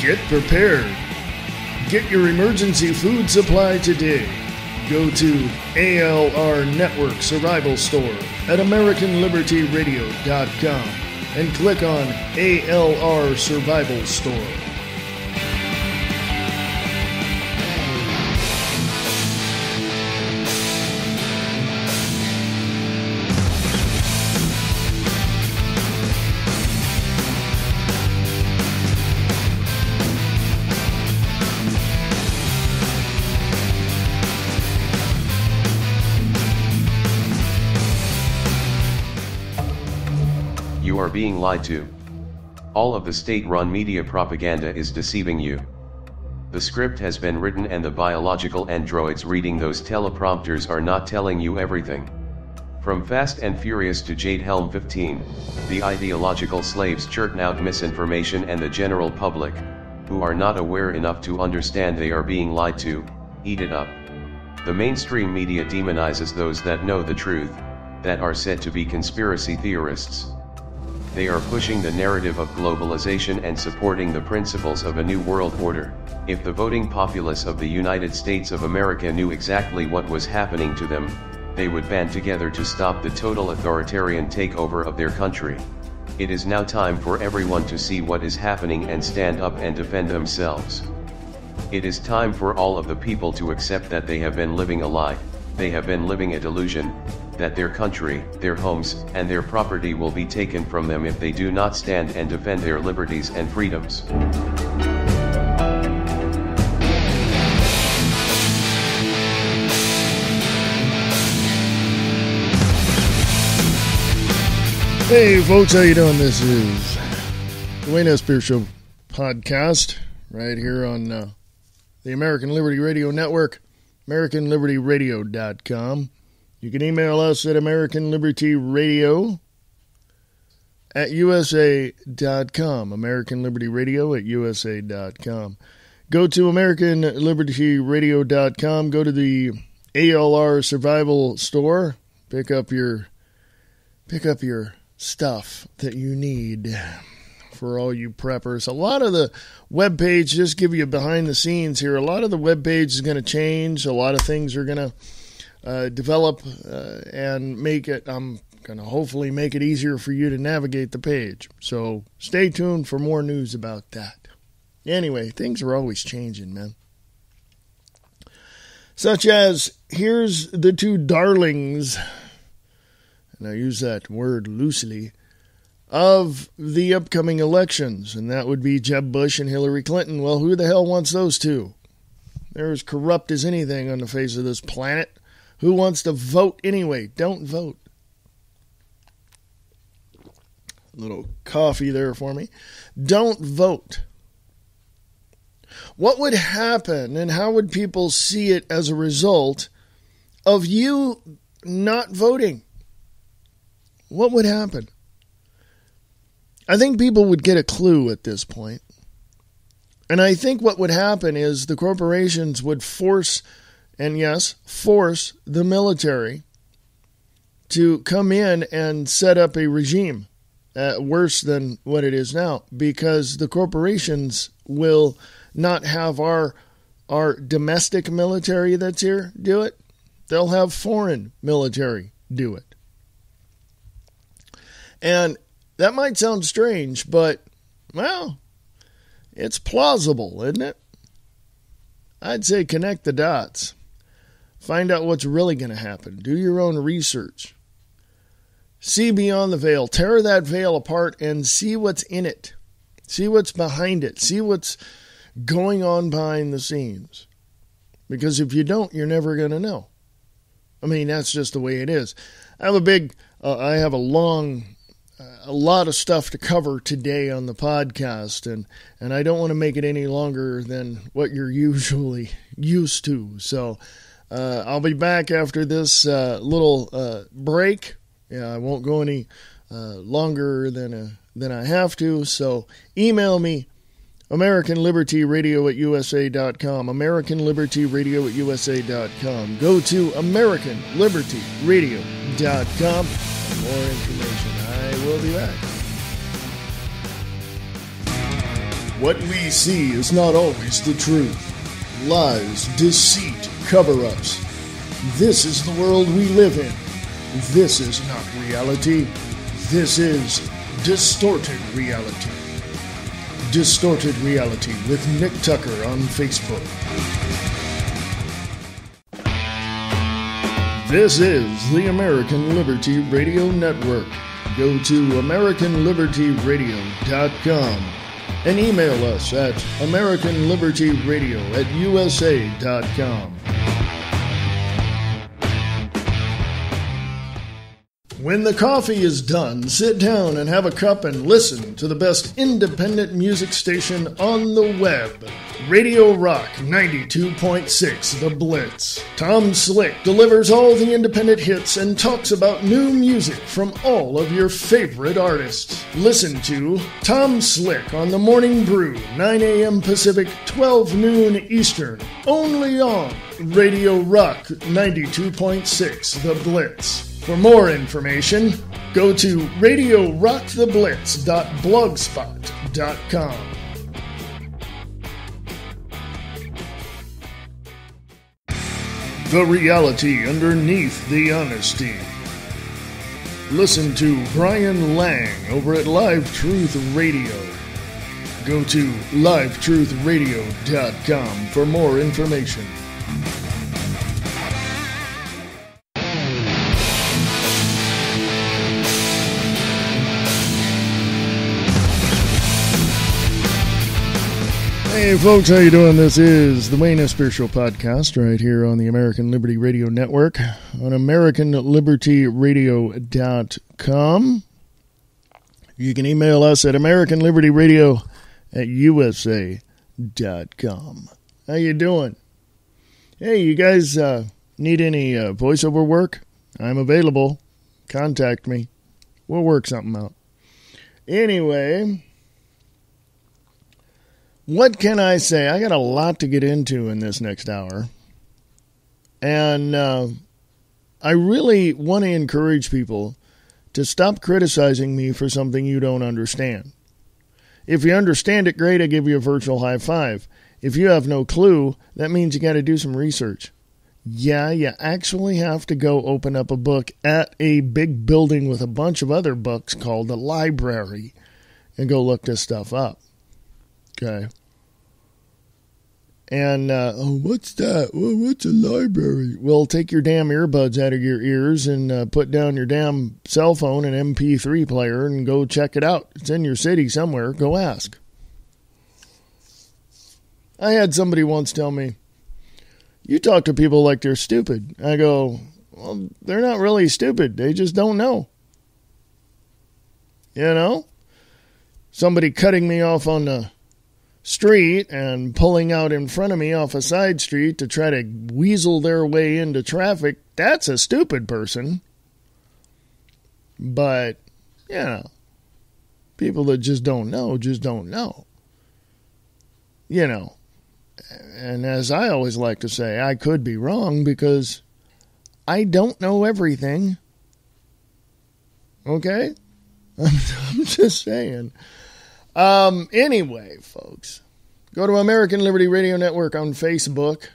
Get prepared. Get your emergency food supply today. Go to ALR Network Survival Store at AmericanLibertyRadio.com and click on ALR Survival Store. You are being lied to. All of the state-run media propaganda is deceiving you. The script has been written and the biological androids reading those teleprompters are not telling you everything. From Fast and Furious to Jade Helm 15, the ideological slaves churn out misinformation and the general public, who are not aware enough to understand they are being lied to, eat it up. The mainstream media demonizes those that know the truth, that are said to be conspiracy theorists. They are pushing the narrative of globalization and supporting the principles of a new world order. If the voting populace of the United States of America knew exactly what was happening to them, they would band together to stop the total authoritarian takeover of their country. It is now time for everyone to see what is happening and stand up and defend themselves. It is time for all of the people to accept that they have been living a lie, they have been living a delusion, that their country, their homes, and their property will be taken from them if they do not stand and defend their liberties and freedoms. Hey folks, how you doing? This is the Wayne S. Pierce Show podcast right here on the American Liberty Radio Network, AmericanLibertyRadio.com. You can email us at AmericanLibertyRadio@USA.com, AmericanLibertyRadio@USA.com. Go to AmericanLibertyRadio.com, go to the ALR Survival Store, pick up your stuff that you need for all you preppers. A lot of the webpage, just give you behind the scenes here, a lot of the webpage is going to change, a lot of things are going to develop and make it, I'm going to hopefully make it easier for you to navigate the page. So stay tuned for more news about that. Anyway, things are always changing, man. Such as, here's the two darlings, and I use that word loosely, of the upcoming elections, and that would be Jeb Bush and Hillary Clinton. Well, who the hell wants those two? They're as corrupt as anything on the face of this planet. Who wants to vote anyway? Don't vote. A little coffee there for me. Don't vote. What would happen and how would people see it as a result of you not voting? What would happen? I think people would get a clue at this point. And I think what would happen is the corporations would force the military to come in and set up a regime worse than what it is now, because the corporations will not have our domestic military that's here do it. They'll have foreign military do it. And that might sound strange, but, well, it's plausible, isn't it? I'd say connect the dots. Find out what's really going to happen. Do your own research. See beyond the veil. Tear that veil apart and see what's in it. See what's behind it. See what's going on behind the scenes. Because if you don't, you're never going to know. I mean, that's just the way it is. I have a lot of stuff to cover today on the podcast, and I don't want to make it any longer than what you're usually used to. So I'll be back after this little break. Yeah, I won't go any longer than I have to. So email me, AmericanLibertyRadio@USA.com, AmericanLibertyRadio@USA.com. Go to AmericanLibertyRadio.com for more information. I will be back. What we see is not always the truth. Lies, deceit, cover-ups. This is the world we live in. This is not reality. This is distorted reality. Distorted Reality with Nick Tucker on Facebook. This is the American Liberty Radio Network. Go to AmericanLibertyRadio.com and email us at AmericanLibertyRadio@USA.com. When the coffee is done, sit down and have a cup and listen to the best independent music station on the web. Radio Rock 92.6 The Blitz. Tom Slick delivers all the independent hits and talks about new music from all of your favorite artists. Listen to Tom Slick on The Morning Brew, 9 a.m. Pacific, 12 noon Eastern, only on Radio Rock 92.6 The Blitz. For more information, go to radiorocktheblitz.blogspot.com. The reality underneath the honesty. Listen to Brian Lang over at Live Truth Radio. Go to livetruthradio.com for more information. Hey folks, how you doing? This is the Wayne Esper Show podcast right here on the American Liberty Radio Network on AmericanLibertyRadio.com. You can email us at AmericanLibertyRadio@USA.com. How you doing? Hey, you guys need any voiceover work? I'm available. Contact me. We'll work something out. Anyway, what can I say? I got a lot to get into in this next hour. And I really want to encourage people to stop criticizing me for something you don't understand. If you understand it, great, I give you a virtual high five. If you have no clue, that means you got to do some research. Yeah, you actually have to go open up a book at a big building with a bunch of other books called a library and go look this stuff up. Okay. And, what's that? Well, what's a library? Well, take your damn earbuds out of your ears and put down your damn cell phone and MP3 player and go check it out. It's in your city somewhere. Go ask. I had somebody once tell me, you talk to people like they're stupid. I go, well, they're not really stupid. They just don't know. You know? Somebody cutting me off on the street and pulling out in front of me off a side street to try to weasel their way into traffic, that's a stupid person. But, you know, people that just don't know. You know, and as I always like to say, I could be wrong because I don't know everything. Okay? I'm just saying. Anyway, folks, go to American Liberty Radio Network on Facebook.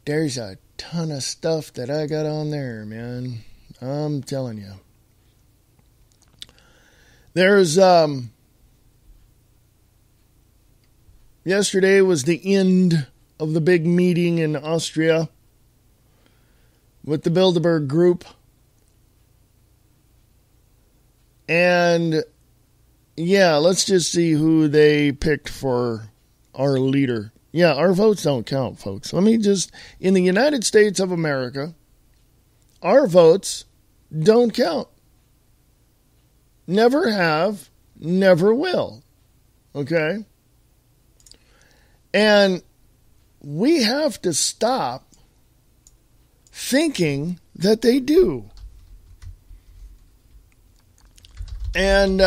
There's a ton of stuff that I got on there, man. I'm telling you. There's, yesterday was the end of the big meeting in Austria with the Bilderberg Group. And yeah, let's just see who they picked for our leader. Yeah, our votes don't count, folks. Let me just, in the United States of America, our votes don't count. Never have, never will. Okay? And we have to stop thinking that they do. And,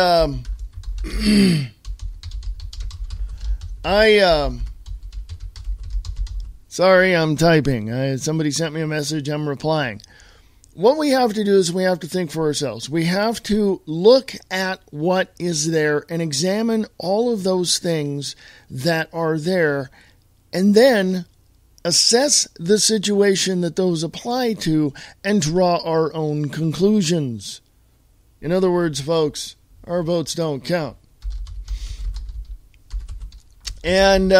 sorry, I'm typing. Somebody sent me a message. I'm replying. what we have to do is we have to think for ourselves. We have to look at what is there and examine all of those things that are there, and then assess the situation that those apply to and draw our own conclusions. In other words, folks, our votes don't count. And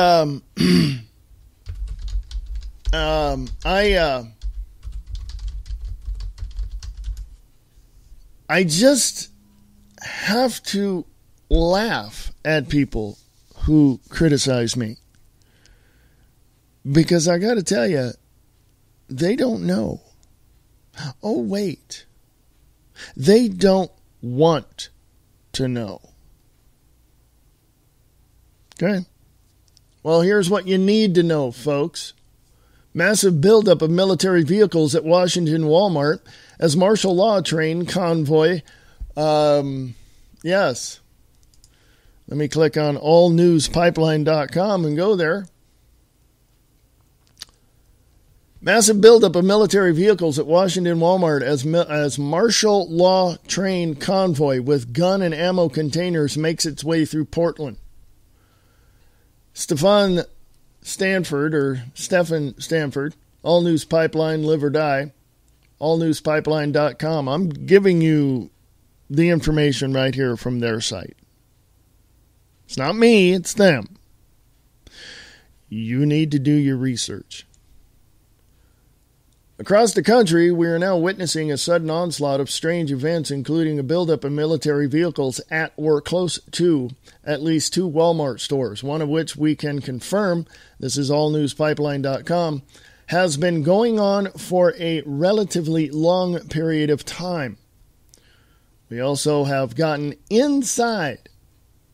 I just have to laugh at people who criticize me. Because I got to tell you, they don't know. Oh, wait. They don't want to know. Okay. Well, here's what you need to know, folks. Massive buildup of military vehicles at Washington Walmart as martial law train convoy. Yes. Let me click on allnewspipeline.com and go there. Massive buildup of military vehicles at Washington Walmart as martial law train convoy with gun and ammo containers makes its way through Portland. Stephen Stanford, All News Pipeline, live or die, allnewspipeline.com. I'm giving you the information right here from their site. It's not me, it's them. You need to do your research. Across the country, we are now witnessing a sudden onslaught of strange events, including a buildup of military vehicles at or close to at least 2 Walmart stores, one of which we can confirm, this is allnewspipeline.com, has been going on for a relatively long period of time. We also have gotten inside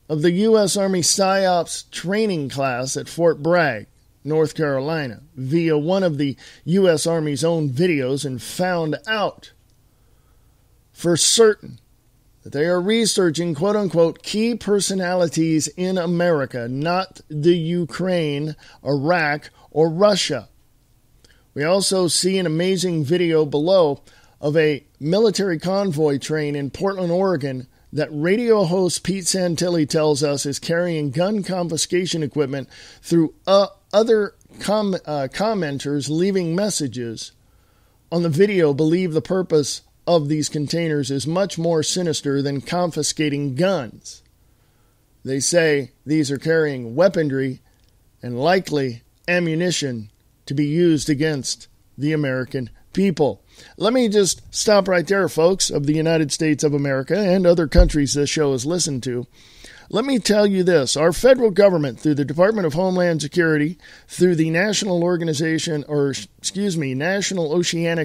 of the U.S. Army PSYOPs training class at Fort Bragg, North Carolina, via one of the U.S. Army's own videos and found out for certain that they are researching, quote-unquote, key personalities in America, not the Ukraine, Iraq, or Russia. We also see an amazing video below of a military convoy train in Portland, Oregon, that radio host Pete Santilli tells us is carrying gun confiscation equipment through other commenters leaving messages on the video believe the purpose of these containers is much more sinister than confiscating guns. They say these are carrying weaponry and likely ammunition to be used against the American people. Let me just stop right there, folks, of the United States of America and other countries this show is listened to. Let me tell you this. Our federal government, through the Department of Homeland Security, through the National Oceanic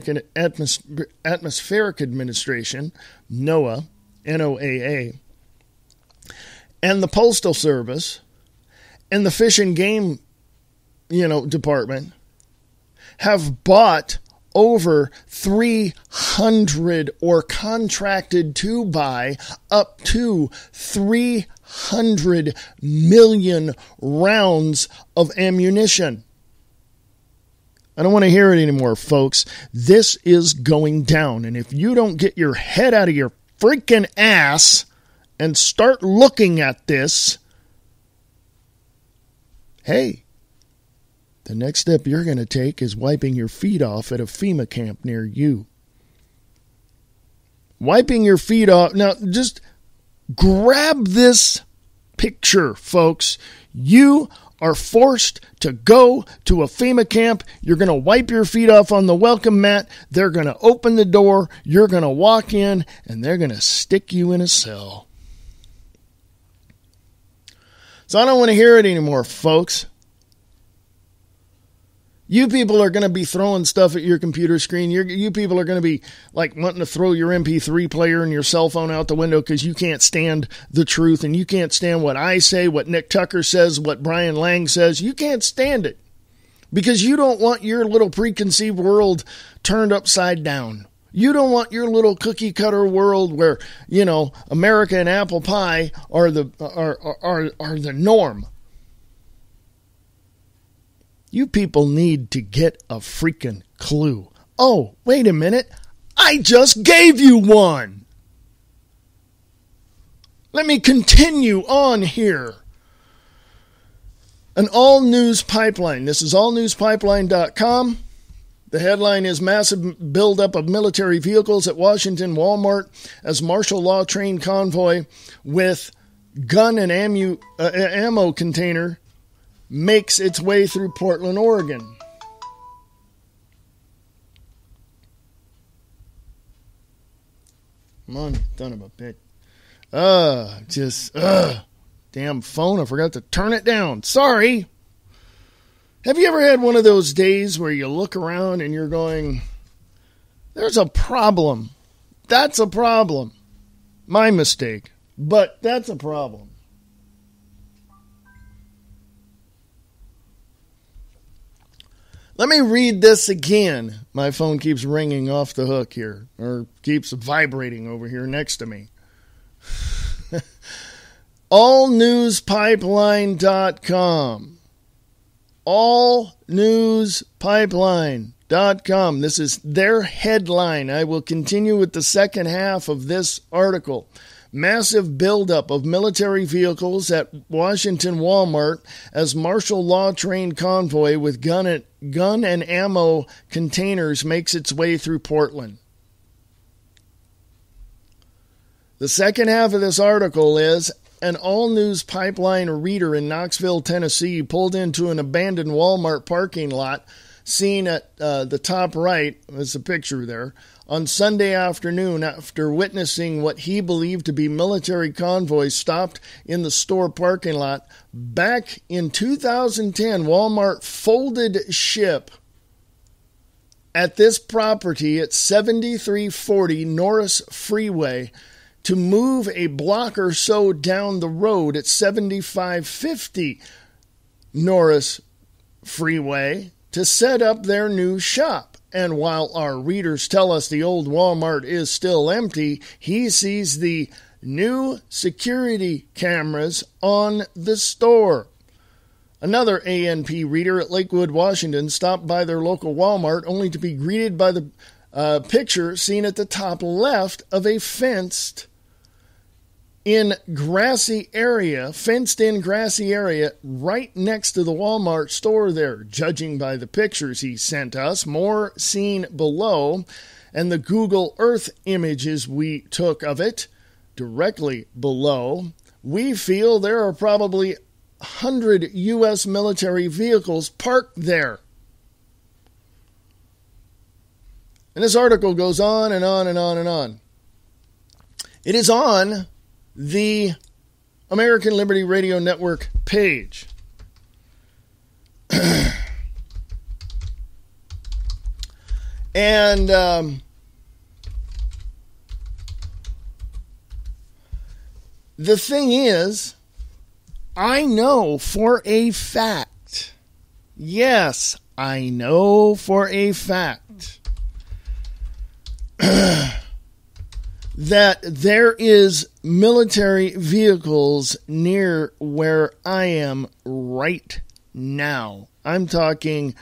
and Atmospheric Administration, NOAA, NOAA, and the Postal Service, and the Fish and Game, Department, have bought over 300 or contracted to buy up to 300 million rounds of ammunition. I don't want to hear it anymore, folks. This is going down. And if you don't get your head out of your freaking ass and start looking at this, hey, the next step you're going to take is wiping your feet off at a FEMA camp near you. Wiping your feet off. Now, just grab this picture, folks. You are forced to go to a FEMA camp. You're going to wipe your feet off on the welcome mat. They're going to open the door. You're going to walk in, and they're going to stick you in a cell. So I don't want to hear it anymore, folks. You people are going to be throwing stuff at your computer screen. You people are going to be like wanting to throw your MP3 player and your cell phone out the window because you can't stand the truth and you can't stand what I say, what Nick Tucker says, what Brian Lang says. You can't stand it because you don't want your little preconceived world turned upside down. You don't want your little cookie cutter world where, America and apple pie are the norm. You people need to get a freaking clue. Oh, wait a minute. I just gave you one. Let me continue on here. An all-news pipeline. This is allnewspipeline.com. The headline is Massive Buildup of Military Vehicles at Washington Walmart as martial law trained convoy with gun and ammo container makes its way through Portland, Oregon. Come on, son of a bitch. Damn phone, I forgot to turn it down. Sorry. Have you ever had one of those days where you look around and you're going, there's a problem. That's a problem. My mistake, but that's a problem. Let me read this again. My phone keeps ringing off the hook here, or keeps vibrating over here next to me. Allnewspipeline.com. Allnewspipeline.com. This is their headline. I will continue with the second half of this article. Massive buildup of military vehicles at Washington Walmart as martial law trained convoy with gun and ammo containers makes its way through Portland. The second half of this article is an all-news pipeline reader in Knoxville, Tennessee, pulled into an abandoned Walmart parking lot, seen at the top right, there's a picture there, on Sunday afternoon after witnessing what he believed to be military convoys stopped in the store parking lot. Back in 2010, Walmart folded ship at this property at 7340 Norris Freeway to move a block or so down the road at 7550 Norris Freeway to set up their new shop. And while our readers tell us the old Walmart is still empty, he sees the new security cameras on the store. Another ANP reader at Lakewood, Washington, stopped by their local Walmart only to be greeted by the picture seen at the top left of a fenced-in grassy area right next to the Walmart store there. Judging by the pictures he sent us, more seen below, and the Google Earth images we took of it directly below, we feel there are probably 100 U.S. military vehicles parked there. And this article goes on and on and on and on. It is on the American Liberty Radio Network page. And the thing is, I know for a fact, yes, I know for a fact that there is military vehicles near where I am right now. I'm talking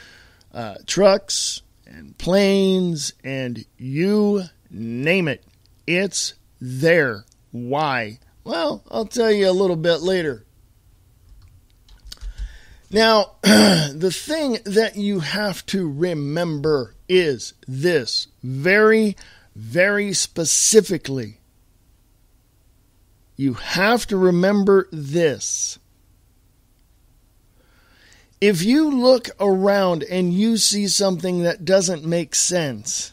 trucks and planes and you name it. It's there. Why? Well, I'll tell you a little bit later. Now, the thing that you have to remember is this very, very specifically. You have to remember this. If you look around and you see something that doesn't make sense,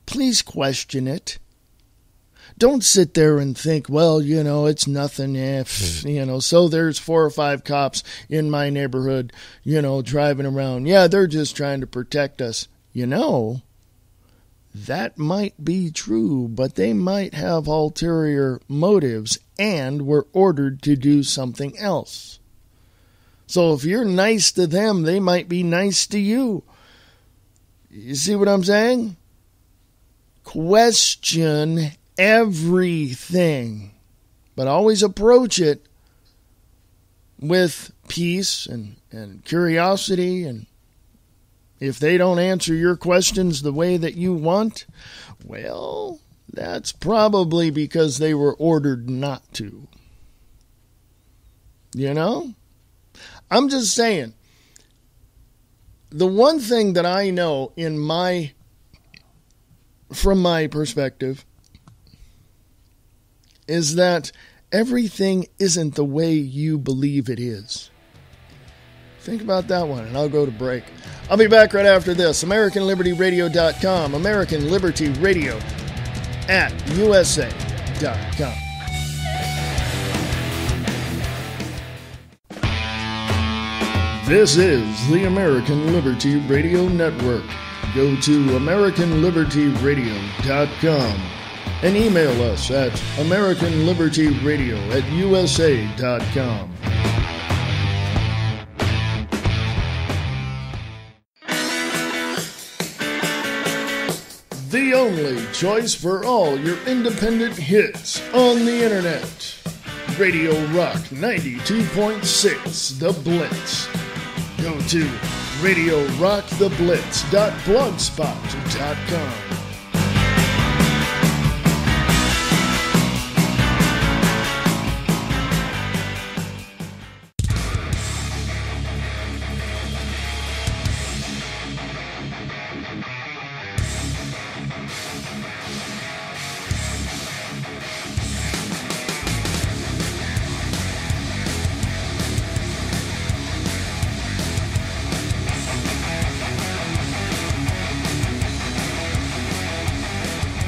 please question it. Don't sit there and think, well, it's nothing if, so there's 4 or 5 cops in my neighborhood, driving around. Yeah, they're just trying to protect us. That might be true, but they might have ulterior motives and were ordered to do something else. So if you're nice to them, they might be nice to you. You see what I'm saying? Question everything, but always approach it with peace and curiosity and If they don't answer your questions the way that you want, well, that's probably because they were ordered not to. You know? I'm just saying, the one thing that I know from my perspective is that everything isn't the way you believe it is. Think about that one, and I'll go to break. I'll be back right after this. AmericanLibertyRadio.com, American Liberty Radio at USA.com. This is the American Liberty Radio Network. Go to AmericanLibertyRadio.com and email us at AmericanLibertyRadio@USA.com. The only choice for all your independent hits on the internet. Radio Rock 92.6 The Blitz. Go to RadioRockTheBlitz.blogspot.com.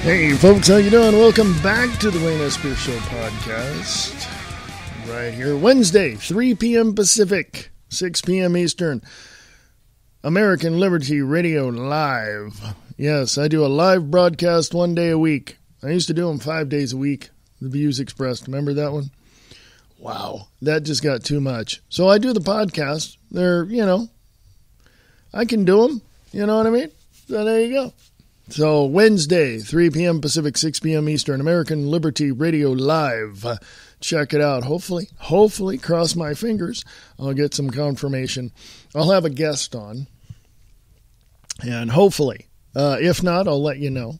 Hey folks, how you doing? Welcome back to the Wayne S. Pierce Show podcast. Right here, Wednesday, 3 p.m. Pacific, 6 p.m. Eastern. American Liberty Radio Live. Yes, I do a live broadcast 1 day a week. I used to do them 5 days a week. The Views Expressed. Remember that one? Wow, that just got too much. So I do the podcast. They're, I can do them. You know what I mean? So there you go. So Wednesday, 3 p.m. Pacific, 6 p.m. Eastern, American Liberty Radio Live. Check it out. Hopefully, cross my fingers, I'll get some confirmation. I'll have a guest on. And hopefully, if not, I'll let you know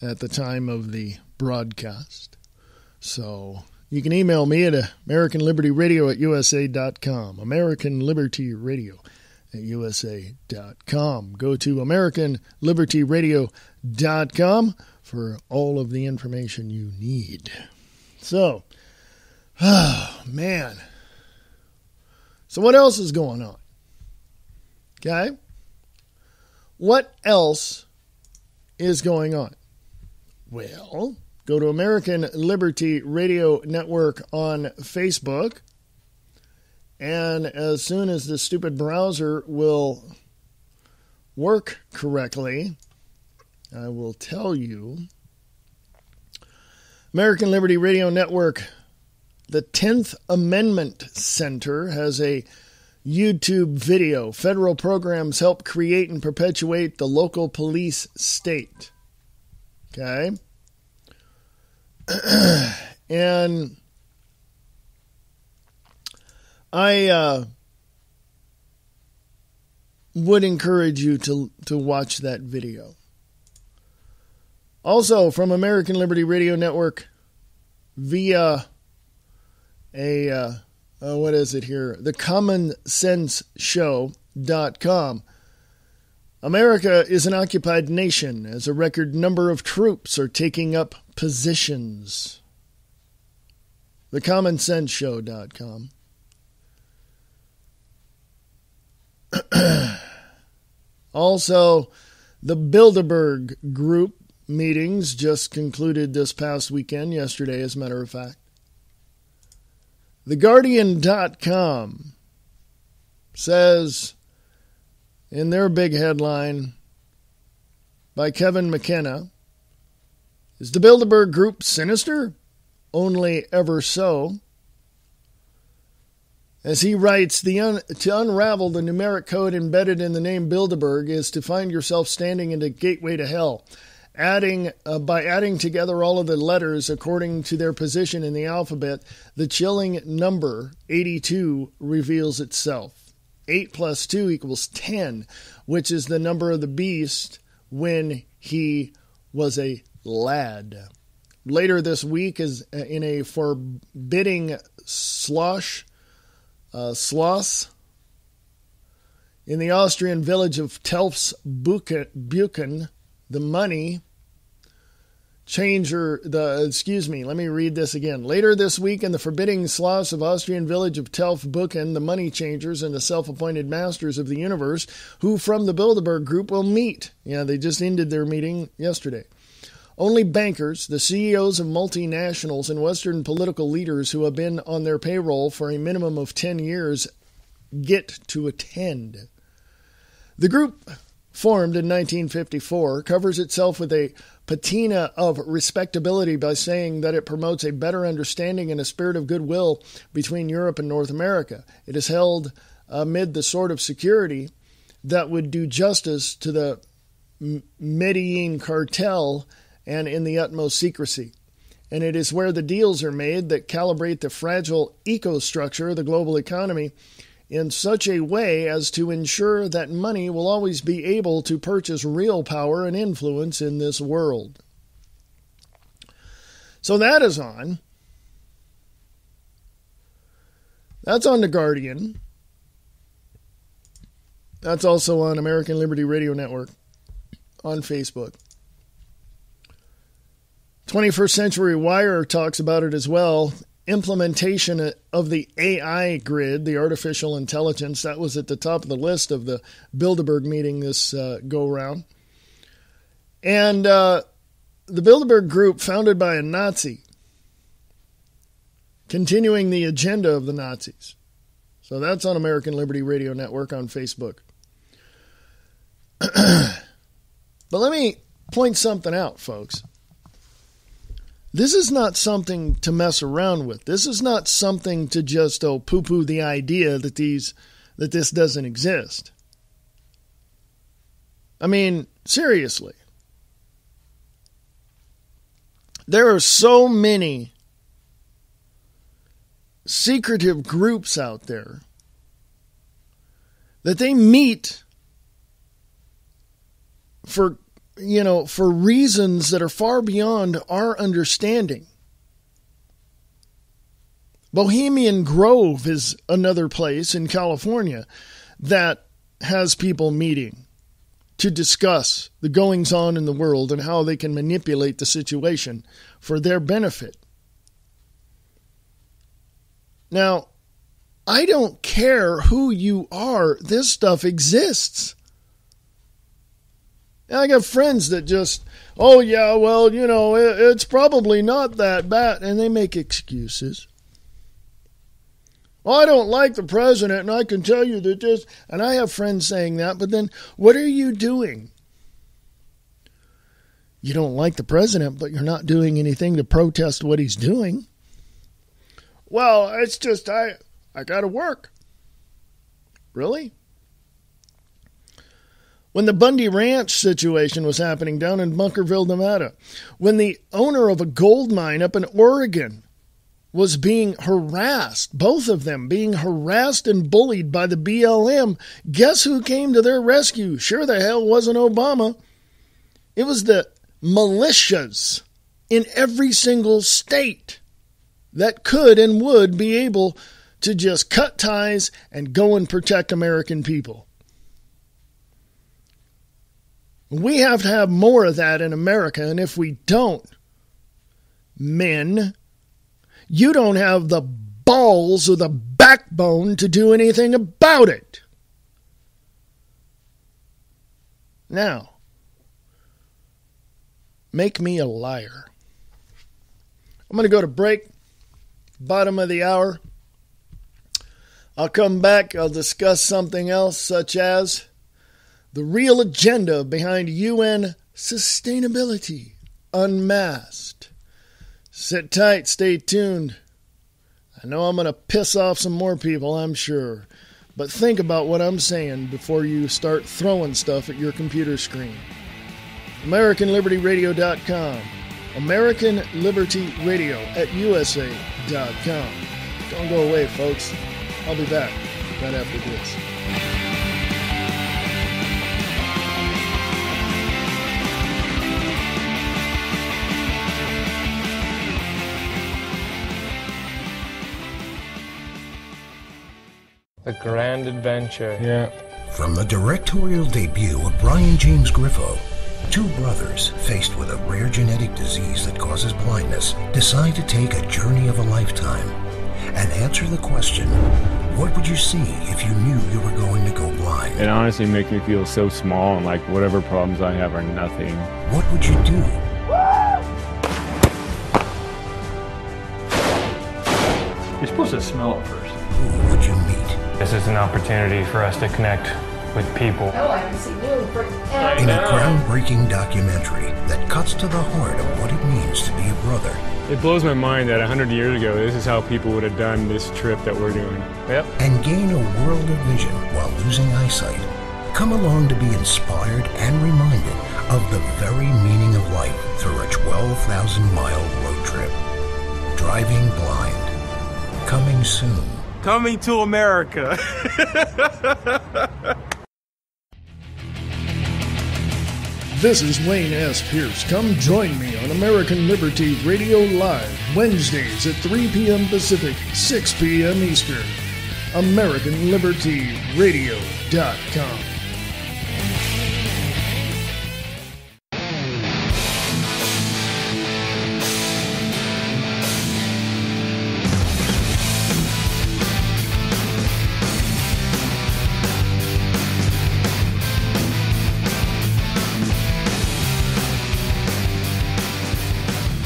at the time of the broadcast. So you can email me at AmericanLibertyRadio@USA.com. American Liberty Radio at USA.com. Go to AmericanLibertyRadio.com for all of the information you need. So, man. So what else is going on? Okay? What else is going on? Well, go to American Liberty Radio Network on Facebook. And as soon as the stupid browser will work correctly, I will tell you. American Liberty Radio Network, the 10th Amendment Center, has a YouTube video. Federal programs help create and perpetuate the local police state. Okay? And I would encourage you to watch that video. Also, from American Liberty Radio Network, via what is it here? TheCommonSenseShow.com. America is an occupied nation as a record number of troops are taking up positions. TheCommonSenseShow.com. Also, the Bilderberg Group meetings just concluded this past weekend, yesterday as a matter of fact. TheGuardian.com says in their big headline by Kevin McKenna, is the Bilderberg Group sinister? Only ever so. As he writes, to unravel the numeric code embedded in the name Bilderberg is to find yourself standing in the gateway to hell. By adding together all of the letters according to their position in the alphabet, the chilling number 82 reveals itself. 8 plus 2 equals 10, which is the number of the beast when he was a lad. Later this week is in a forbidding sloss in the Austrian village of Telfsbuchen, the money changer, let me read this again. Later this week in the forbidding sloss of Austrian village of Telfsbuchen, the money changers and the self-appointed masters of the universe, who from the Bilderberg Group will meet. Yeah, they just ended their meeting yesterday. Only bankers, the CEOs of multinationals, and Western political leaders who have been on their payroll for a minimum of 10 years get to attend. The group, formed in 1954, covers itself with a patina of respectability by saying that it promotes a better understanding and a spirit of goodwill between Europe and North America. It is held amid the sort of security that would do justice to the Medellin cartel and in the utmost secrecy. And it is where the deals are made that calibrate the fragile ecostructure of the global economy in such a way as to ensure that money will always be able to purchase real power and influence in this world. So that is on. That's on The Guardian. That's also on American Liberty Radio Network on Facebook. 21st Century Wire talks about it as well. Implementation of the AI grid, the artificial intelligence, that was at the top of the list of the Bilderberg meeting this go-round. And the Bilderberg Group, founded by a Nazi, continuing the agenda of the Nazis. So that's on American Liberty Radio Network on Facebook. But let me point something out, folks. This is not something to mess around with. This is not something to just poo-poo the idea that this doesn't exist. I mean, seriously. There are so many secretive groups out there that they meet for reasons that are far beyond our understanding. Bohemian Grove is another place in California that has people meeting to discuss the goings-on in the world and how they can manipulate the situation for their benefit. Now, I don't care who you are. This stuff exists. And I got friends that just, it's probably not that bad. And they make excuses. Well, I don't like the president, and I can tell you that this, and I have friends saying that, but then what are you doing? You don't like the president, but you're not doing anything to protest what he's doing. Well, it's just, I got to work. Really? When the Bundy Ranch situation was happening down in Bunkerville, Nevada, when the owner of a gold mine up in Oregon was being harassed, both of them being harassed and bullied by the BLM, guess who came to their rescue? Sure the hell wasn't Obama. It was the militias in every single state that could and would be able to just cut ties and go and protect American people. We have to have more of that in America, and if we don't, men, you don't have the balls or the backbone to do anything about it. Now, make me a liar. I'm going to go to break, bottom of the hour. I'll come back, I'll discuss something else, such as the real agenda behind UN sustainability unmasked. Sit tight, stay tuned. I know I'm going to piss off some more people, I'm sure. But think about what I'm saying before you start throwing stuff at your computer screen. AmericanLibertyRadio.com. American Liberty Radio at USA.com. Don't go away, folks. I'll be back. right after this. A Grand Adventure. Yeah. From the directorial debut of Brian James Griffo, two brothers faced with a rare genetic disease that causes blindness decide to take a journey of a lifetime and answer the question, what would you see if you knew you were going to go blind? It honestly makes me feel so small and like whatever problems I have are nothing. What would you do? You're supposed to smell it first. Who would you meet? This is an opportunity for us to connect with people. Oh, I can see blue for In a groundbreaking documentary that cuts to the heart of what it means to be a brother. It blows my mind that 100 years ago, this is how people would have done this trip that we're doing. Yep. And gain a world of vision while losing eyesight. Come along to be inspired and reminded of the very meaning of life through a 12,000-mile road trip. Driving Blind. Coming soon. Coming to America. This is Wayne S. Pierce. Come join me on American Liberty Radio Live, Wednesdays at 3 p.m. Pacific, 6 p.m. Eastern. AmericanLibertyRadio.com.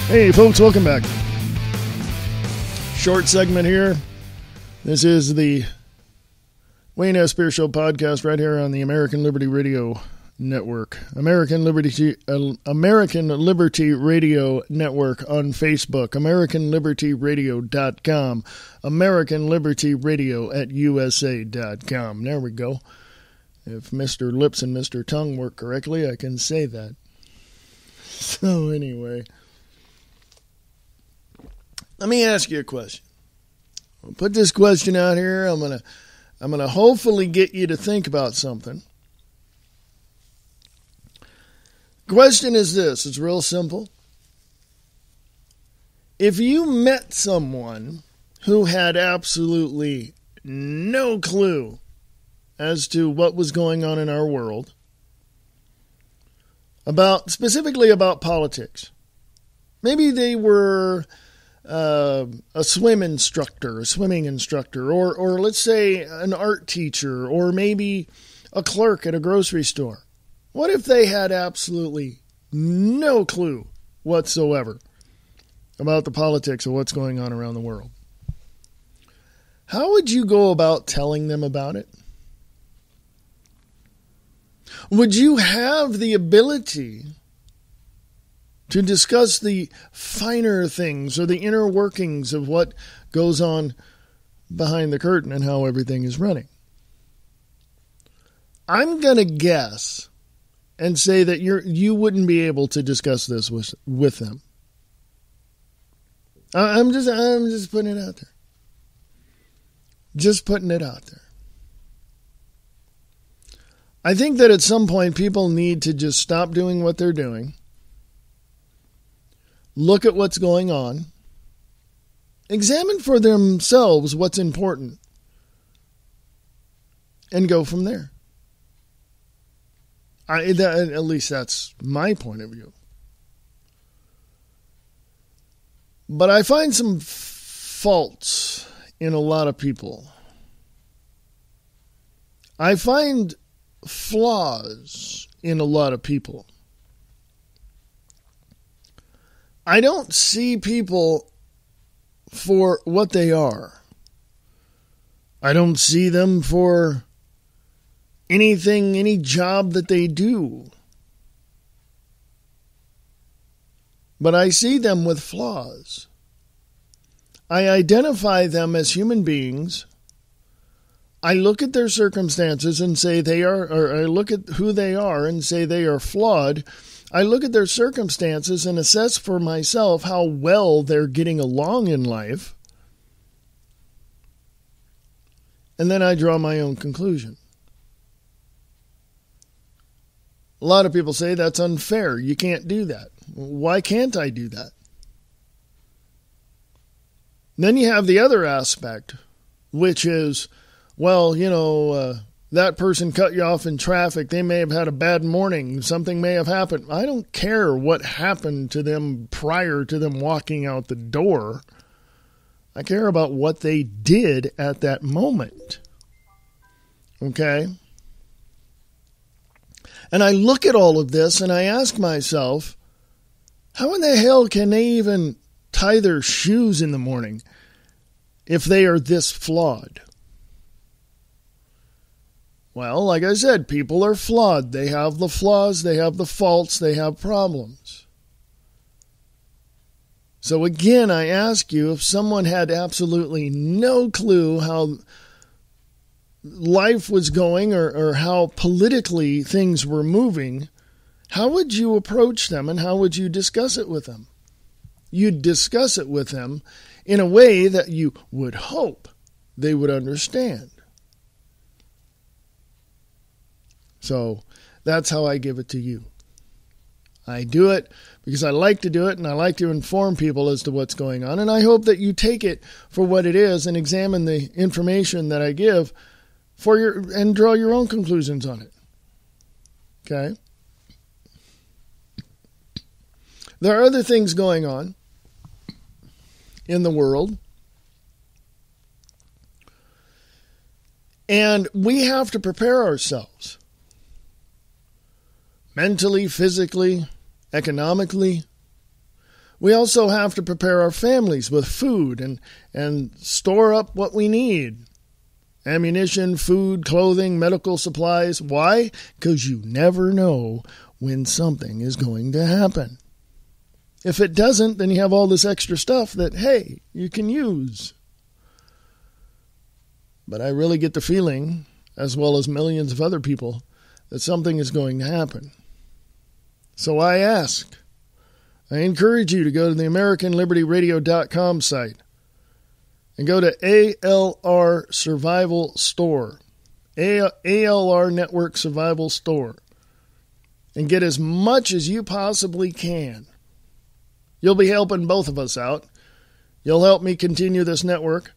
Hey folks, welcome back. Short segment here. This is the Wayne S. Pierce Show podcast right here on the American Liberty Radio Network. American Liberty Radio Network on Facebook. AmericanLibertyRadio.com. AmericanLibertyRadio@USA.com. There we go. If Mr. Lips and Mr. Tongue work correctly, I can say that. So anyway, let me ask you a question. I'll put this question out here. I'm gonna hopefully get you to think about something. Question is this. It's real simple. If you met someone who had absolutely no clue as to what was going on in our world, specifically about politics, maybe they were a swimming instructor, or let's say an art teacher, or maybe a clerk at a grocery store. What if they had absolutely no clue whatsoever about the politics of what's going on around the world? How would you go about telling them about it? Would you have the ability to discuss the finer things or the inner workings of what goes on behind the curtain and how everything is running? I'm going to guess and say that you wouldn't be able to discuss this with them. I'm just putting it out there. Just putting it out there. I think that at some point people need to just stop doing what they're doing. Look at what's going on. Examine for themselves what's important. And go from there. At least that's my point of view. But I find some faults in a lot of people. I find flaws in a lot of people. I don't see people for what they are. I don't see them for anything, any job that they do. But I see them with flaws. I identify them as human beings. I look at their circumstances and say they are, or I look at who they are and say they are flawed. I look at their circumstances and assess for myself how well they're getting along in life. and then I draw my own conclusion. A lot of people say that's unfair. You can't do that. Why can't I do that? Then you have the other aspect, which is, well, that person cut you off in traffic. They may have had a bad morning. Something may have happened. I don't care what happened to them prior to them walking out the door. I care about what they did at that moment. Okay? And I look at all of this and I ask myself, how in the hell can they even tie their shoes in the morning if they are this flawed? Well, like I said, people are flawed. They have the flaws, they have the faults, they have problems. So again, I ask you, if someone had absolutely no clue how life was going or how politically things were moving, how would you approach them and how would you discuss it with them? You'd discuss it with them in a way that you would hope they would understand. So that's how I give it to you. I do it because I like to do it and I like to inform people as to what's going on. And I hope that you take it for what it is and examine the information that I give and draw your own conclusions on it. Okay? There are other things going on in the world. And we have to prepare ourselves. Mentally, physically, economically. We also have to prepare our families with food and store up what we need. Ammunition, food, clothing, medical supplies. Why? Because you never know when something is going to happen. If it doesn't, then you have all this extra stuff that, hey, you can use. But I really get the feeling, as well as millions of other people, that something is going to happen. So I encourage you to go to the AmericanLibertyRadio.com site and go to ALR Survival Store, ALR Network Survival Store, and get as much as you possibly can. You'll be helping both of us out. You'll help me continue this network,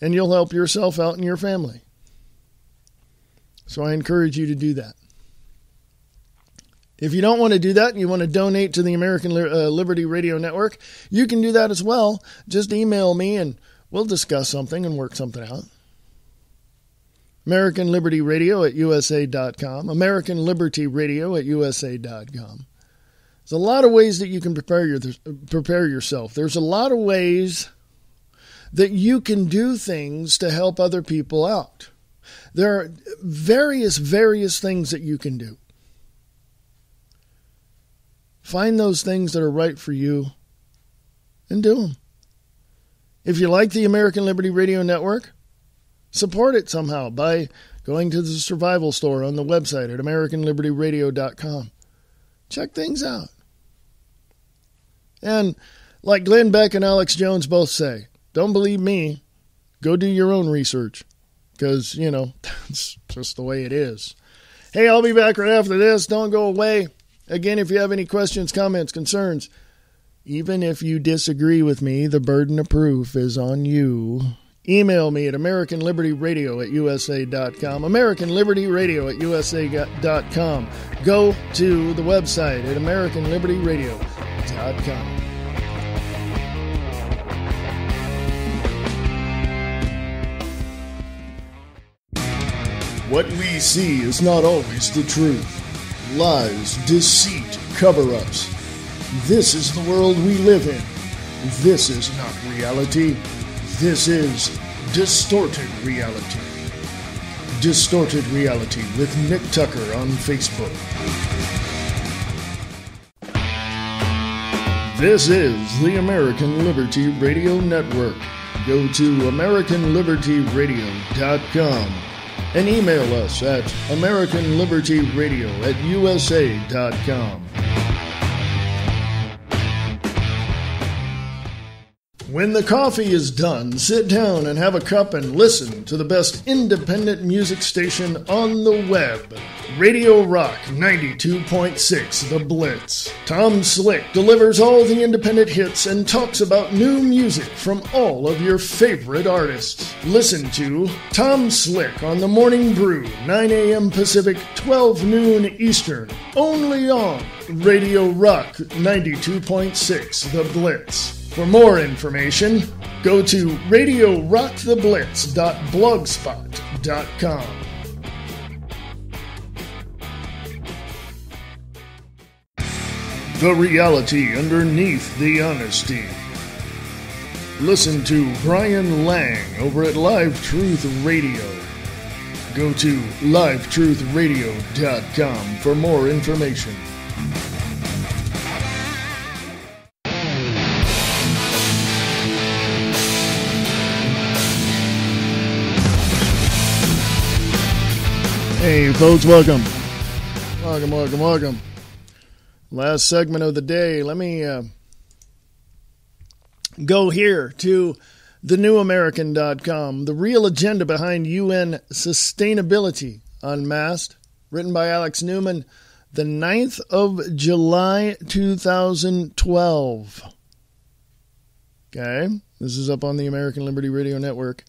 and you'll help yourself out and your family. So I encourage you to do that. If you don't want to do that and you want to donate to the American Liberty Radio Network, you can do that as well. Just email me and we'll discuss something and work something out. American Liberty Radio at USA.com. American Liberty Radio at USA.com. There's a lot of ways that you can prepare yourself. There's a lot of ways that you can do things to help other people out. There are various things that you can do. Find those things that are right for you and do them. If you like the American Liberty Radio Network, support it somehow by going to the Survival Store on the website at AmericanLibertyRadio.com. Check things out. And like Glenn Beck and Alex Jones both say, don't believe me, go do your own research. Because, that's just the way it is. Hey, I'll be back right after this. Don't go away. Again, if you have any questions, comments, concerns, even if you disagree with me, the burden of proof is on you. Email me at AmericanLibertyRadio@USA.com. AmericanLibertyRadio@USA.com. Go to the website at AmericanLibertyRadio.com. What we see is not always the truth. Lies, deceit, cover-ups. This is the world we live in. This is not reality. This is distorted reality. Distorted Reality with Nick Tucker on Facebook. This is the American Liberty Radio Network. Go to AmericanLibertyRadio.com. and email us at AmericanLibertyRadio@USA.com. When the coffee is done, sit down and have a cup and listen to the best independent music station on the web. Radio Rock 92.6 The Blitz. Tom Slick delivers all the independent hits and talks about new music from all of your favorite artists. Listen to Tom Slick on the Morning Brew, 9 a.m. Pacific, 12 noon Eastern, only on Radio Rock 92.6 The Blitz. For more information, go to radiorocktheblitz.blogspot.com. The reality underneath the honesty. Listen to Brian Lang over at Live Truth Radio. Go to livetruthradio.com for more information. Hey folks, welcome. Welcome. Last segment of the day. Let me go here to thenewamerican.com. The real agenda behind UN sustainability unmasked. Written by Alex Newman, the 9th of July, 2012. Okay, this is up on the American Liberty Radio Network.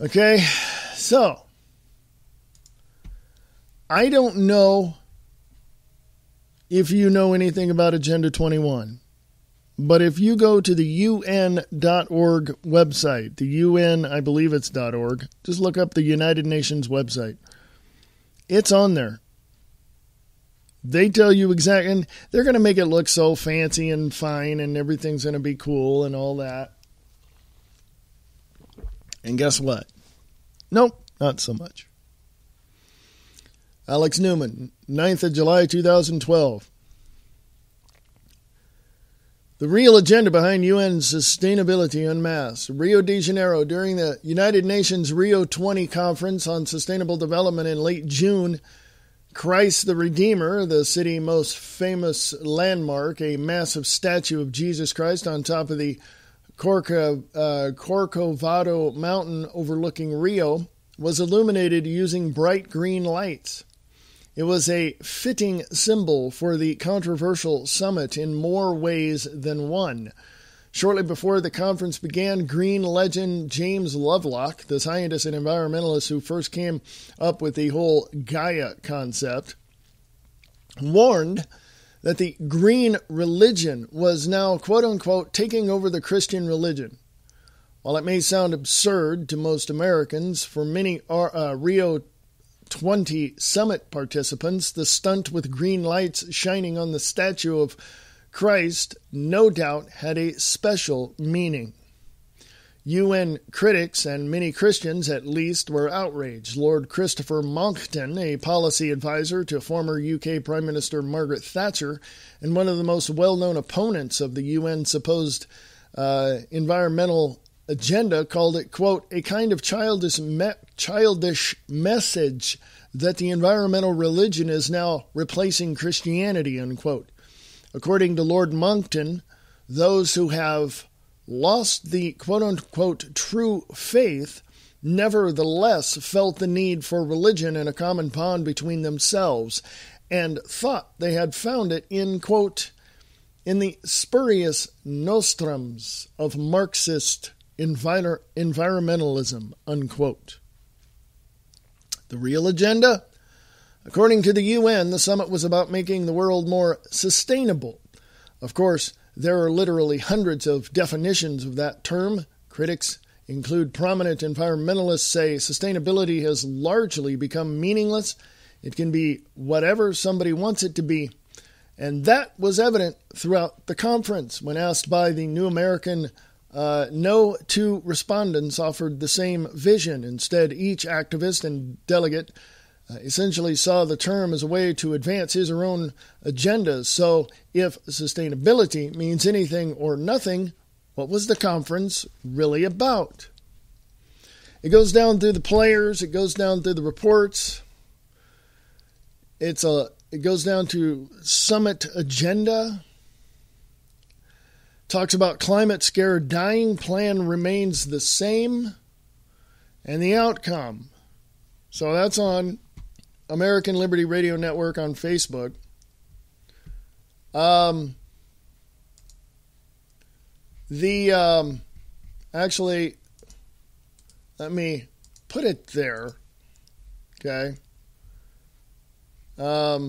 Okay, so I don't know if you know anything about Agenda 21, but if you go to the UN.org website, the UN, I believe it's .org, just look up the United Nations website. It's on there. They tell you exactly, and they're going to make it look so fancy and fine and everything's going to be cool and all that. And guess what? Nope, not so much. Alex Newman, 9th of July, 2012. The real agenda behind UN sustainability unmasked. Rio de Janeiro, during the United Nations Rio 20 conference on sustainable development in late June, Christ the Redeemer, the city's most famous landmark, a massive statue of Jesus Christ on top of the Corcovado mountain overlooking Rio, was illuminated using bright green lights. It was a fitting symbol for the controversial summit in more ways than one. Shortly before the conference began, Green legend James Lovelock, the scientist and environmentalist who first came up with the whole Gaia concept, warned that the green religion was now, quote-unquote, taking over the Christian religion. While it may sound absurd to most Americans, for many Rio 20 summit participants, the stunt with green lights shining on the statue of Christ no doubt had a special meaning. UN critics, and many Christians at least, were outraged. Lord Christopher Monckton, a policy advisor to former UK Prime Minister Margaret Thatcher, and one of the most well-known opponents of the UN's supposed environmental agenda, called it, quote, a kind of childish message that the environmental religion is now replacing Christianity, unquote. According to Lord Monckton, those who have lost the quote-unquote true faith nevertheless felt the need for religion and a common bond between themselves, and thought they had found it in, quote, in the spurious nostrums of Marxist environmentalism, unquote. The real agenda? According to the UN, the summit was about making the world more sustainable. Of course, there are literally hundreds of definitions of that term. Critics include prominent environmentalists say sustainability has largely become meaningless. It can be whatever somebody wants it to be. And that was evident throughout the conference. When asked by the New American, no two respondents offered the same vision. Instead, each activist and delegate essentially saw the term as a way to advance his or her own agendas. So if sustainability means anything or nothing, what was the conference really about? It goes down through the players. It goes down through the reports. It goes down to summit agenda. Talks about climate scare, dying plan remains the same, and the outcome. So that's on American Liberty Radio Network on Facebook. Actually, let me put it there. Okay. Let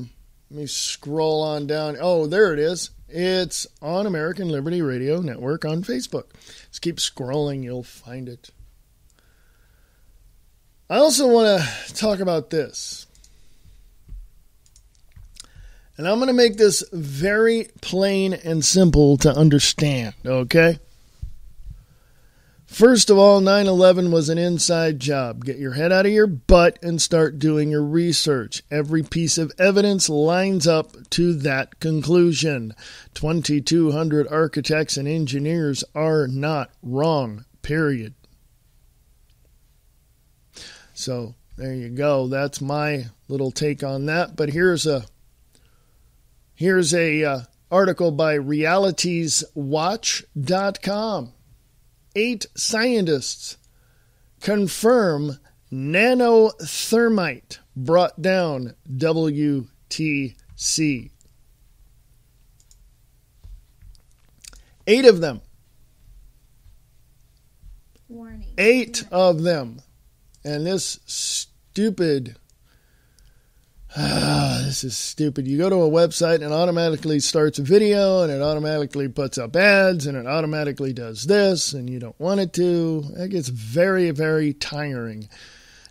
me scroll on down. Oh, there it is. It's on American Liberty Radio Network on Facebook. Just keep scrolling, you'll find it. I also want to talk about this. And I'm going to make this very plain and simple to understand, okay? First of all, 9/11 was an inside job. Get your head out of your butt and start doing your research. Every piece of evidence lines up to that conclusion. 2,200 architects and engineers are not wrong, period. So, there you go. That's my little take on that. But here's a article by realitieswatch.com. 8 scientists confirm nanothermite brought down WTC. 8 of them. Warning. 8 of them. And this stupid... this is stupid. You go to a website and it automatically starts a video and it automatically puts up ads and it automatically does this and you don't want it to. That gets very, very tiring.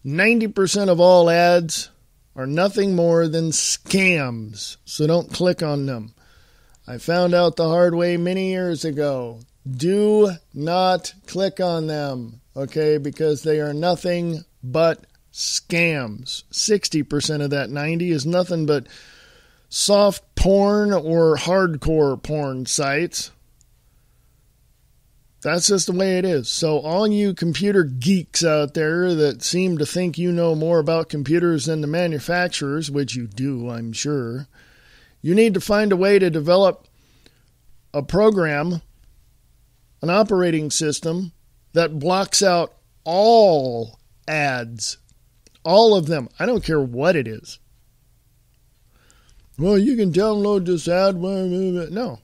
90% of all ads are nothing more than scams, so don't click on them. I found out the hard way many years ago. Do not click on them, okay, because they are nothing but scams. 60% of that 90 is nothing but soft porn or hardcore porn sites. That's just the way it is. So all you computer geeks out there that seem to think you know more about computers than the manufacturers, which you do, I'm sure, you need to find a way to develop a program, an operating system that blocks out all ads. All of them. I don't care what it is. Well, you can download this ad. No.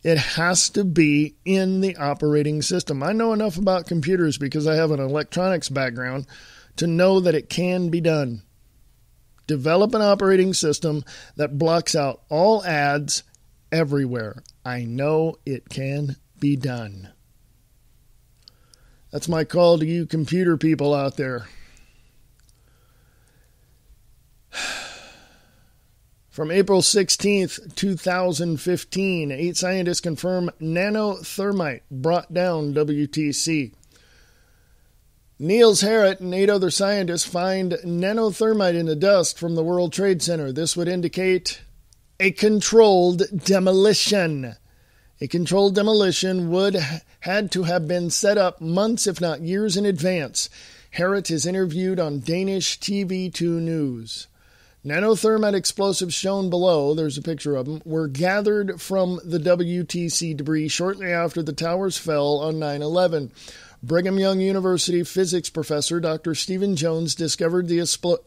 It has to be in the operating system. I know enough about computers because I have an electronics background to know that it can be done. Develop an operating system that blocks out all ads everywhere. I know it can be done. That's my call to you computer people out there. From April 16th, 2015, 8 scientists confirm nanothermite brought down WTC. Niels Harrit and 8 other scientists find nanothermite in the dust from the World Trade Center. This would indicate a controlled demolition. A controlled demolition had to have been set up months, if not years in advance. Harrit is interviewed on Danish TV2 News. Nanothermite explosives shown below, there's a picture of them, were gathered from the WTC debris shortly after the towers fell on 9/11. Brigham Young University physics professor Dr. Stephen Jones discovered the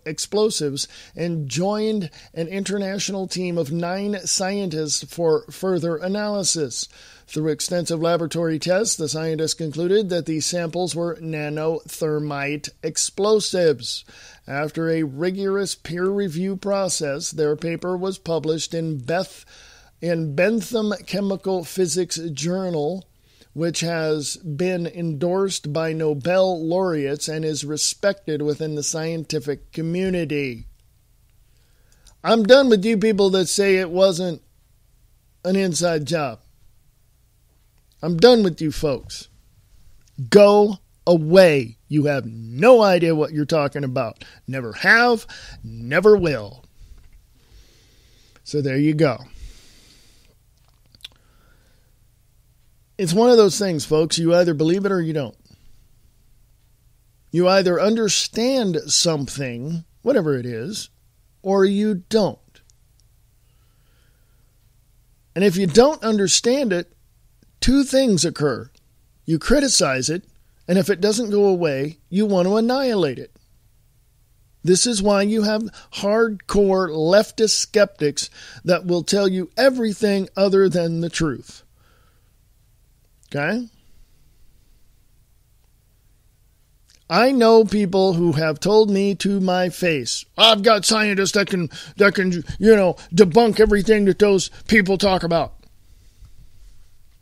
explosives and joined an international team of 9 scientists for further analysis. Through extensive laboratory tests, the scientists concluded that these samples were nanothermite explosives. After a rigorous peer review process, their paper was published in Bentham Chemical Physics Journal, which has been endorsed by Nobel laureates and is respected within the scientific community. I'm done with you people that say it wasn't an inside job. I'm done with you folks. Go away. You have no idea what you're talking about. Never have, never will. So there you go. It's one of those things, folks. You either believe it or you don't. You either understand something, whatever it is, or you don't. And if you don't understand it, two things occur. You criticize it, and if it doesn't go away, you want to annihilate it. This is why you have hardcore leftist skeptics that will tell you everything other than the truth. Okay? I know people who have told me to my face, I've got scientists that can debunk everything that those people talk about.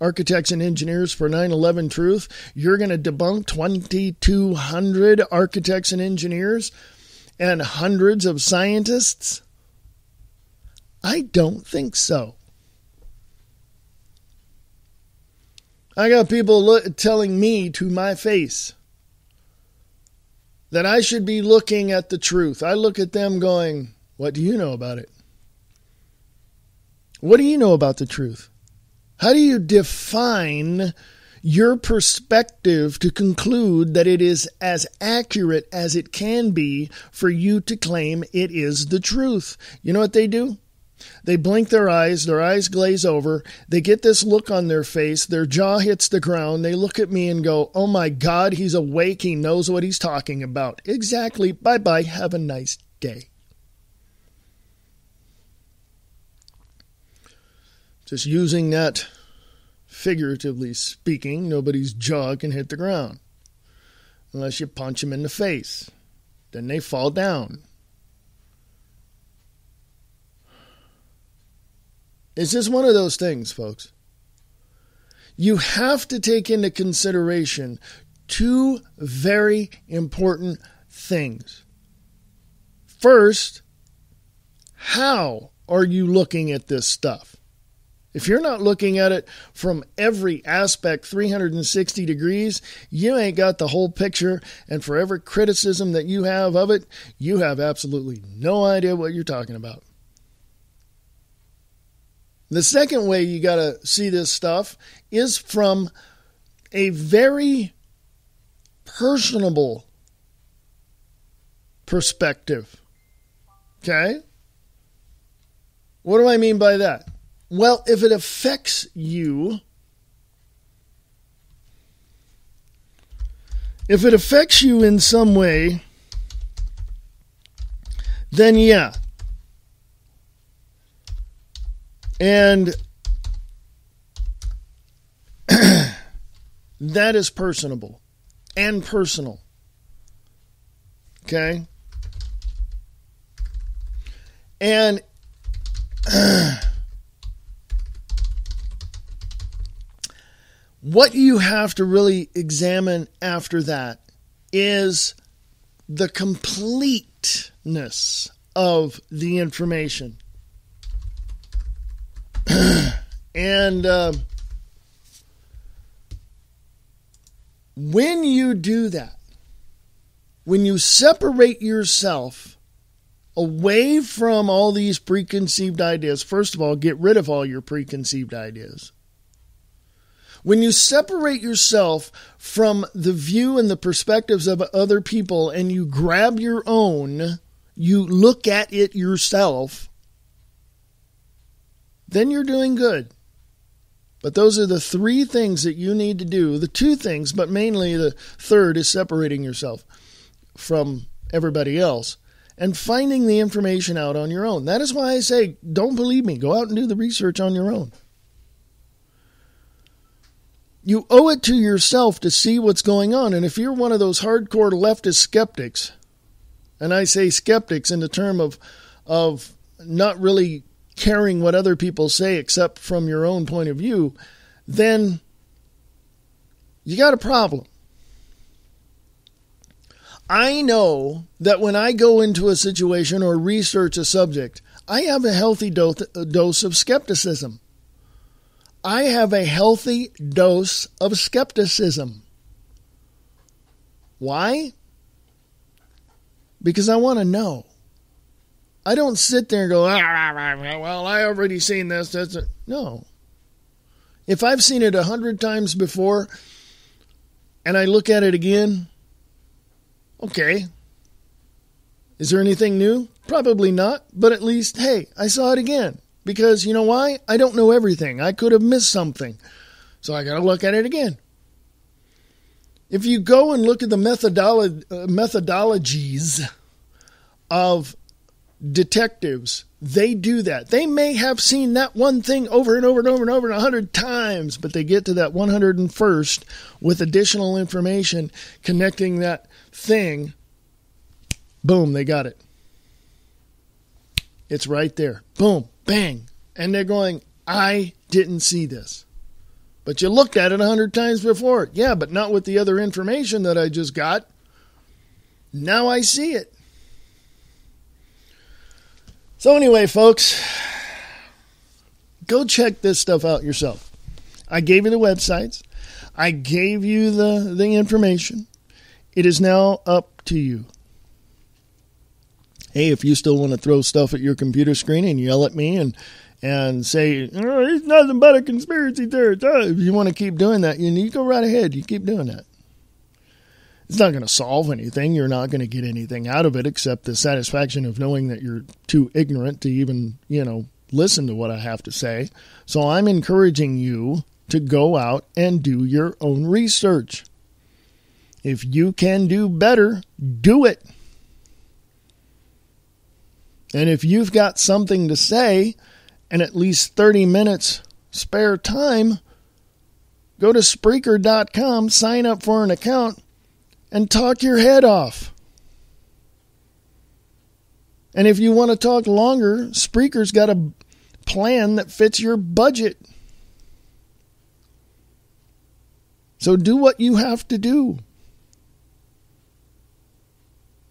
Architects and engineers for 9/11 truth. You're going to debunk 2,200 architects and engineers and hundreds of scientists? I don't think so. I got people telling me to my face that I should be looking at the truth. I look at them going, what do you know about it? What do you know about the truth? How do you define your perspective to conclude that it is as accurate as it can be for you to claim it is the truth? You know what they do? They blink their eyes glaze over, they get this look on their face, their jaw hits the ground, they look at me and go, oh my God, he's awake, he knows what he's talking about. Exactly, bye-bye, have a nice day. Just using that figuratively speaking, nobody's jaw can hit the ground unless you punch them in the face. Then they fall down. It's just one of those things, folks. You have to take into consideration two very important things. First, how are you looking at this stuff? If you're not looking at it from every aspect 360 degrees, you ain't got the whole picture, and for every criticism that you have of it, you have absolutely no idea what you're talking about. The second way you got to see this stuff is from a very personable perspective. Okay? What do I mean by that? Well, if it affects you, in some way, then yeah. And that is personable and personal. Okay? And what you have to really examine after that is the completeness of the information. And when you do that, when you separate yourself away from all these preconceived ideas, first of all, get rid of all your preconceived ideas. When you separate yourself from the view and the perspectives of other people and you grab your own, you look at it yourself, then you're doing good. But those are the three things that you need to do. The two things, but mainly the third is separating yourself from everybody else and finding the information out on your own. That is why I say, don't believe me. Go out and do the research on your own. You owe it to yourself to see what's going on. And if you're one of those hardcore leftist skeptics, and I say skeptics in the term of not really caring what other people say except from your own point of view, then you got a problem. I know that when I go into a situation or research a subject, I have a healthy dose of skepticism. I have a healthy dose of skepticism. Why? Because I want to know. I don't sit there and go, well, I already seen this. That's it. No. If I've seen it 100 times before and I look at it again, okay. Is there anything new? Probably not, but at least, hey, I saw it again. Because you know why? I don't know everything. I could have missed something. So I got to look at it again. If you go and look at the methodologies of detectives, they do that. They may have seen that one thing over and over and over and over 100 times, but they get to that 101st with additional information connecting that thing. Boom, they got it. It's right there. Boom, bang. And they're going, I didn't see this. But you looked at it 100 times before. Yeah, but not with the other information that I just got. Now I see it. So anyway, folks, go check this stuff out yourself. I gave you the websites. I gave you the information. It is now up to you. Hey, if you still want to throw stuff at your computer screen and yell at me and say, oh, it's nothing but a conspiracy theory. If you want to keep doing that, you go right ahead. You keep doing that. It's not going to solve anything. You're not going to get anything out of it except the satisfaction of knowing that you're too ignorant to even, listen to what I have to say. So I'm encouraging you to go out and do your own research. If you can do better, do it. And if you've got something to say and at least 30 minutes spare time, go to Spreaker.com, sign up for an account, and talk your head off. And if you want to talk longer, Spreaker's got a plan that fits your budget. So do what you have to do.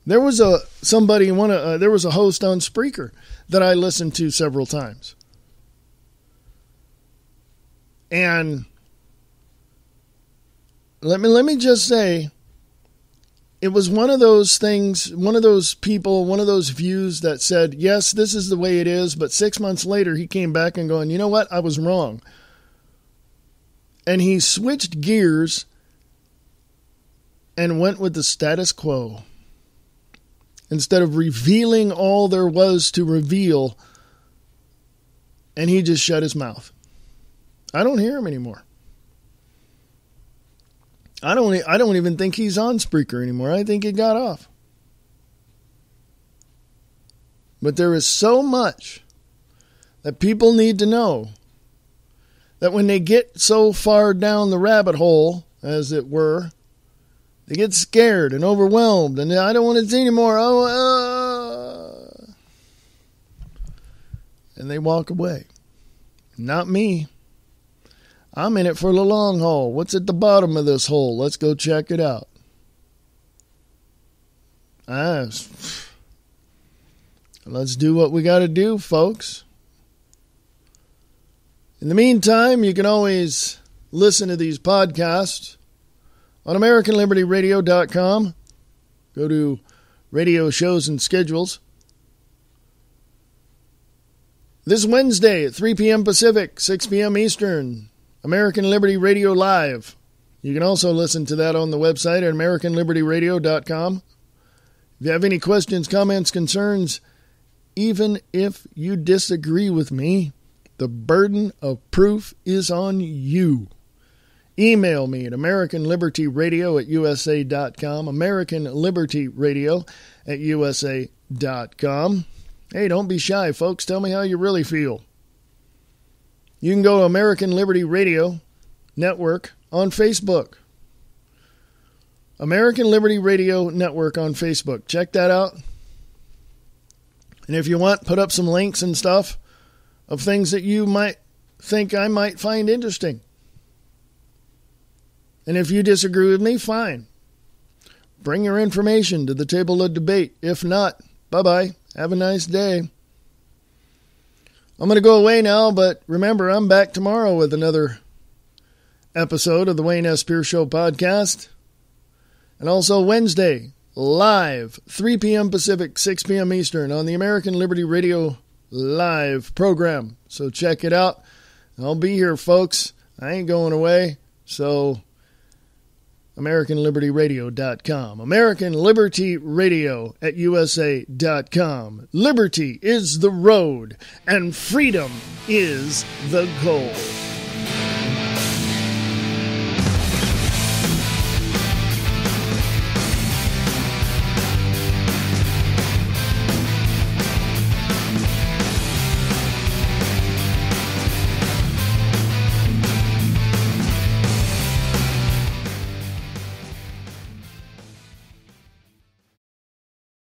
There was a host on Spreaker that I listened to several times. And let me just say, it was one of those things, one of those people, one of those views that said, yes, this is the way it is. But 6 months later, he came back and going, you know what? I was wrong. And he switched gears and went with the status quo. Instead of revealing all there was to reveal, and he just shut his mouth. I don't hear him anymore. I don't even think he's on Spreaker anymore. I think he got off. But there is so much that people need to know that when they get so far down the rabbit hole, as it were, they get scared and overwhelmed, and I don't want to see anymore. And they walk away. Not me. I'm in it for the long haul. What's at the bottom of this hole? Let's go check it out. Let's do what we got to do, folks. In the meantime, you can always listen to these podcasts on AmericanLibertyRadio.com. Go to radio shows and schedules. This Wednesday at 3 p.m. Pacific, 6 p.m. Eastern, American Liberty Radio Live. You can also listen to that on the website at AmericanLibertyRadio.com. If you have any questions, comments, concerns, even if you disagree with me, the burden of proof is on you. Email me at AmericanLibertyRadio@USA.com, AmericanLibertyRadio@USA.com. Hey, don't be shy, folks. Tell me how you really feel. You can go to American Liberty Radio Network on Facebook. American Liberty Radio Network on Facebook. Check that out. And if you want, put up some links and stuff of things that you might think I might find interesting. And if you disagree with me, fine. Bring your information to the table of debate. If not, bye-bye. Have a nice day. I'm going to go away now, but remember, I'm back tomorrow with another episode of the Wayne S. Pierce Show podcast. And also Wednesday, live, 3 p.m. Pacific, 6 p.m. Eastern on the American Liberty Radio Live program. So check it out. I'll be here, folks. I ain't going away. So AmericanLibertyRadio.com. AmericanLibertyRadio@USA.com. Liberty is the road, and freedom is the goal.